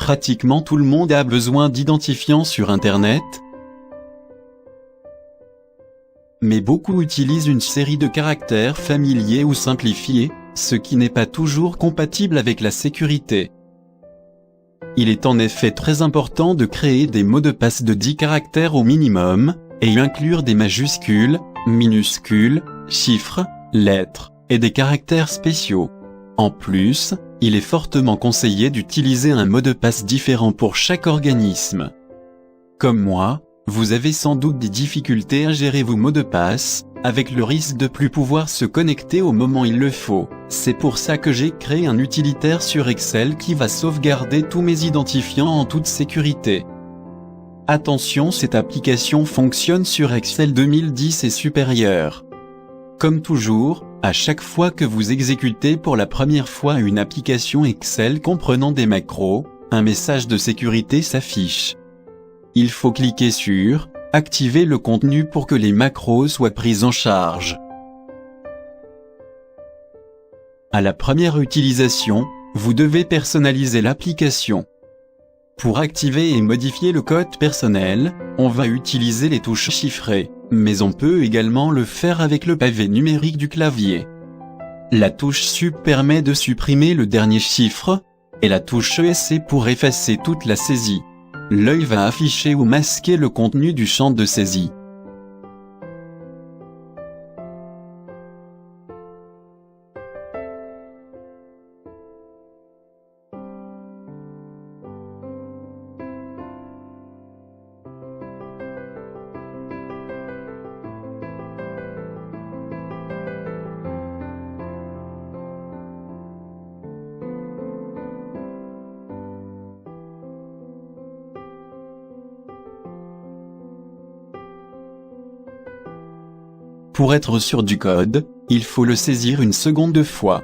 Pratiquement tout le monde a besoin d'identifiants sur Internet, mais beaucoup utilisent une série de caractères familiers ou simplifiés, ce qui n'est pas toujours compatible avec la sécurité. Il est en effet très important de créer des mots de passe de 10 caractères au minimum, et inclure des majuscules, minuscules, chiffres, lettres, et des caractères spéciaux. En plus, il est fortement conseillé d'utiliser un mot de passe différent pour chaque organisme. Comme moi, vous avez sans doute des difficultés à gérer vos mots de passe, avec le risque de plus pouvoir se connecter au moment il le faut. C'est pour ça que j'ai créé un utilitaire sur Excel qui va sauvegarder tous mes identifiants en toute sécurité. Attention, cette application fonctionne sur Excel 2010 et supérieur. Comme toujours, à chaque fois que vous exécutez pour la première fois une application Excel comprenant des macros, un message de sécurité s'affiche. Il faut cliquer sur « Activer le contenu pour que les macros soient pris en charge ». À la première utilisation, vous devez personnaliser l'application. Pour activer et modifier le code personnel, on va utiliser les touches chiffrées, mais on peut également le faire avec le pavé numérique du clavier. La touche Sup permet de supprimer le dernier chiffre, et la touche ESC pour effacer toute la saisie. L'œil va afficher ou masquer le contenu du champ de saisie. Pour être sûr du code, il faut le saisir une seconde fois.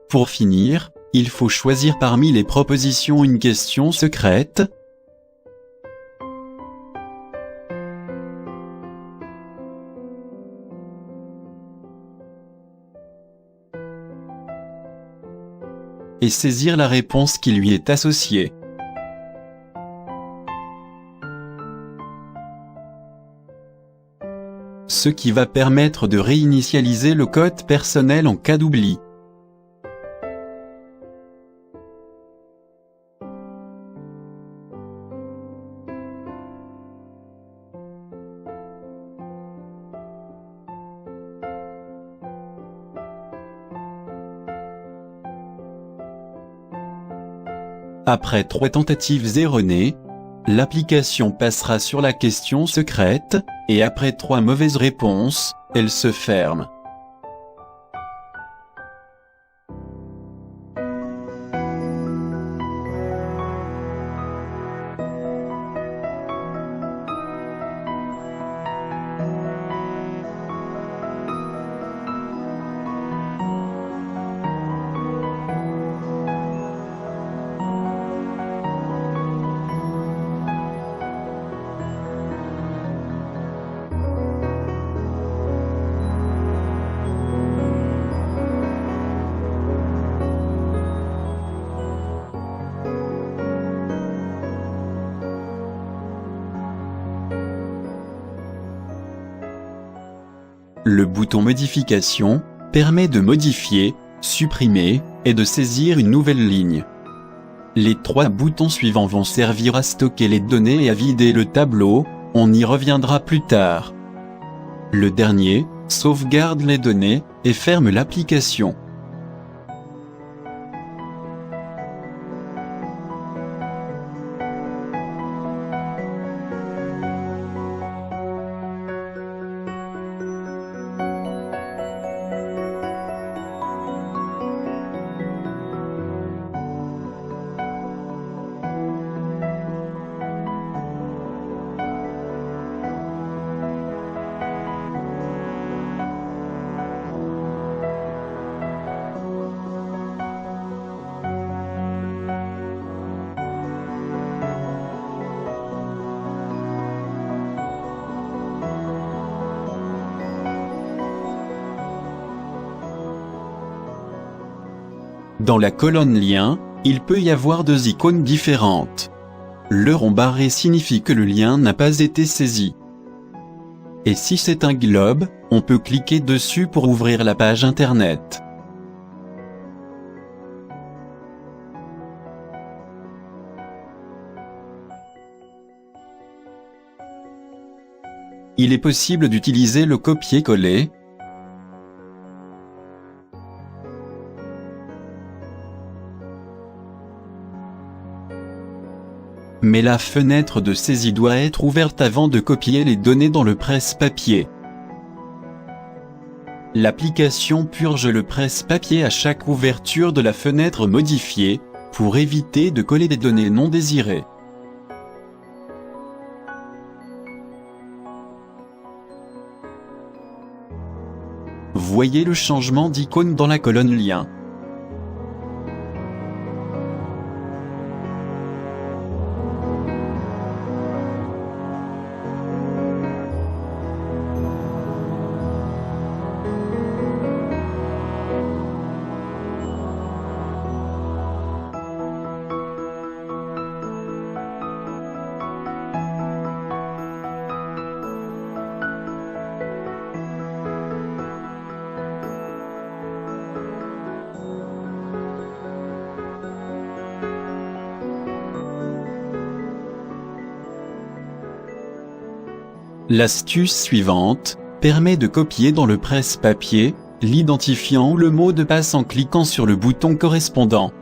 Pour finir, il faut choisir parmi les propositions une question secrète. Et saisir la réponse qui lui est associée. Ce qui va permettre de réinitialiser le code personnel en cas d'oubli. Après 3 tentatives erronées, l'application passera sur la question secrète, et après 3 mauvaises réponses, elle se ferme. Le bouton Modification permet de modifier, supprimer, et de saisir une nouvelle ligne. Les 3 boutons suivants vont servir à stocker les données et à vider le tableau, on y reviendra plus tard. Le dernier, sauvegarde les données, et ferme l'application. Dans la colonne lien, il peut y avoir deux icônes différentes. Le rond barré signifie que le lien n'a pas été saisi. Et si c'est un globe, on peut cliquer dessus pour ouvrir la page internet. Il est possible d'utiliser le copier-coller. Mais la fenêtre de saisie doit être ouverte avant de copier les données dans le presse-papier. L'application purge le presse-papier à chaque ouverture de la fenêtre modifiée, pour éviter de coller des données non désirées. Voyez le changement d'icône dans la colonne lien. L'astuce suivante permet de copier dans le presse-papier l'identifiant ou le mot de passe en cliquant sur le bouton correspondant.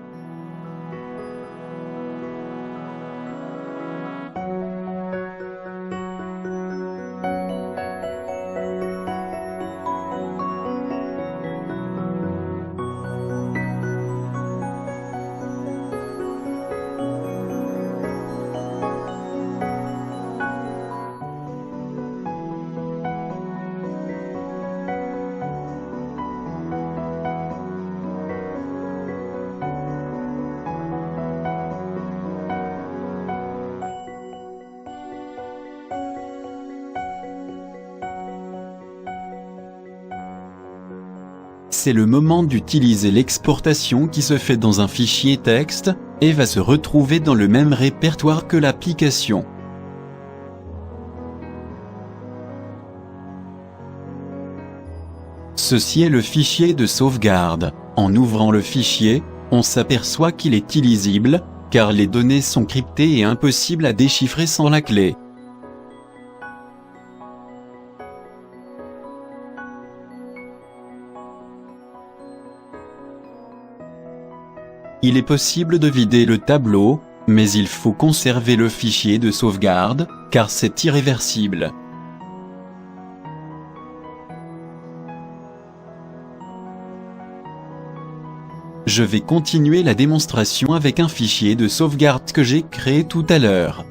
C'est le moment d'utiliser l'exportation qui se fait dans un fichier texte, et va se retrouver dans le même répertoire que l'application. Ceci est le fichier de sauvegarde. En ouvrant le fichier, on s'aperçoit qu'il est illisible, car les données sont cryptées et impossibles à déchiffrer sans la clé. Il est possible de vider le tableau, mais il faut conserver le fichier de sauvegarde, car c'est irréversible. Je vais continuer la démonstration avec un fichier de sauvegarde que j'ai créé tout à l'heure.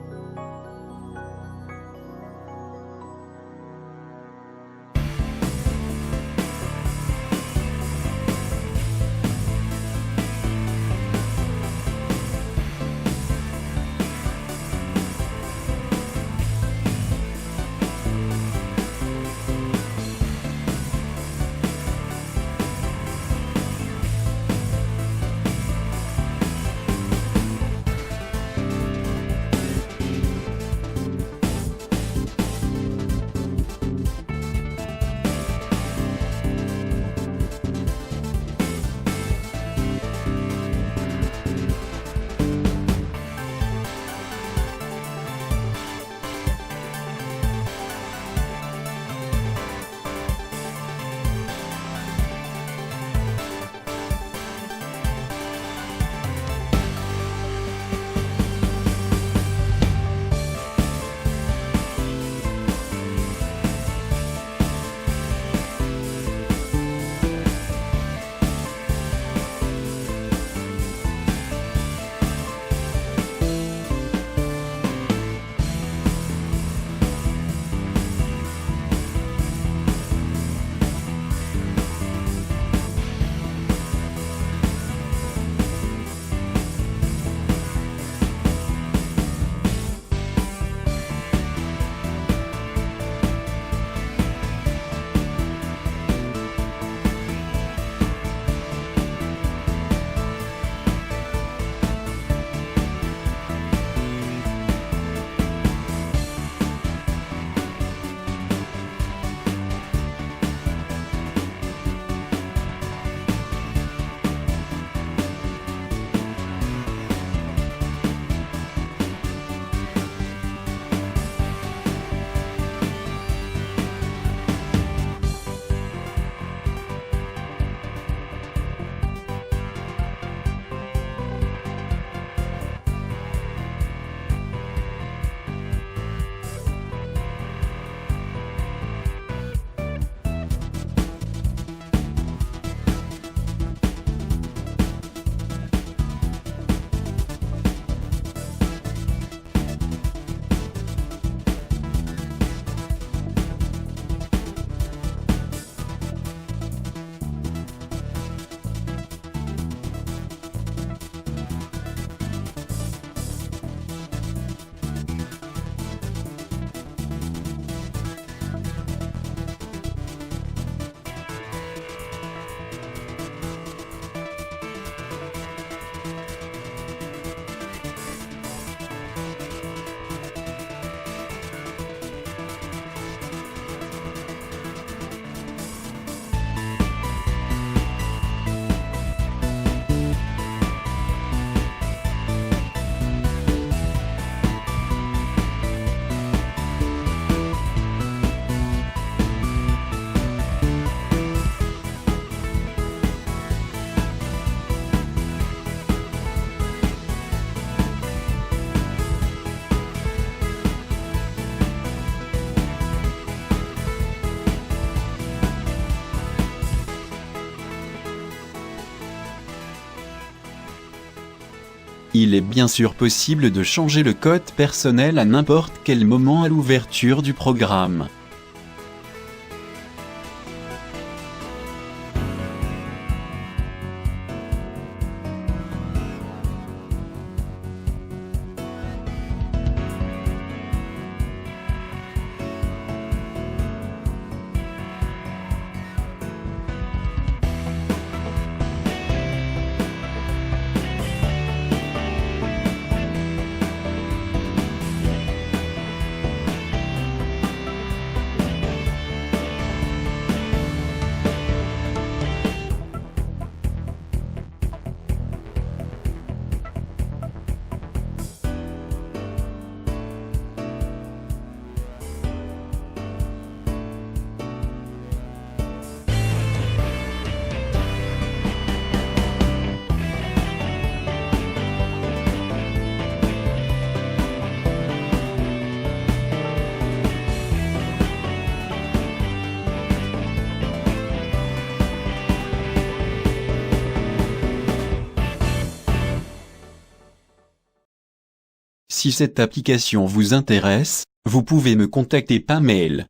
Il est bien sûr possible de changer le code personnel à n'importe quel moment à l'ouverture du programme. Si cette application vous intéresse, vous pouvez me contacter par mail.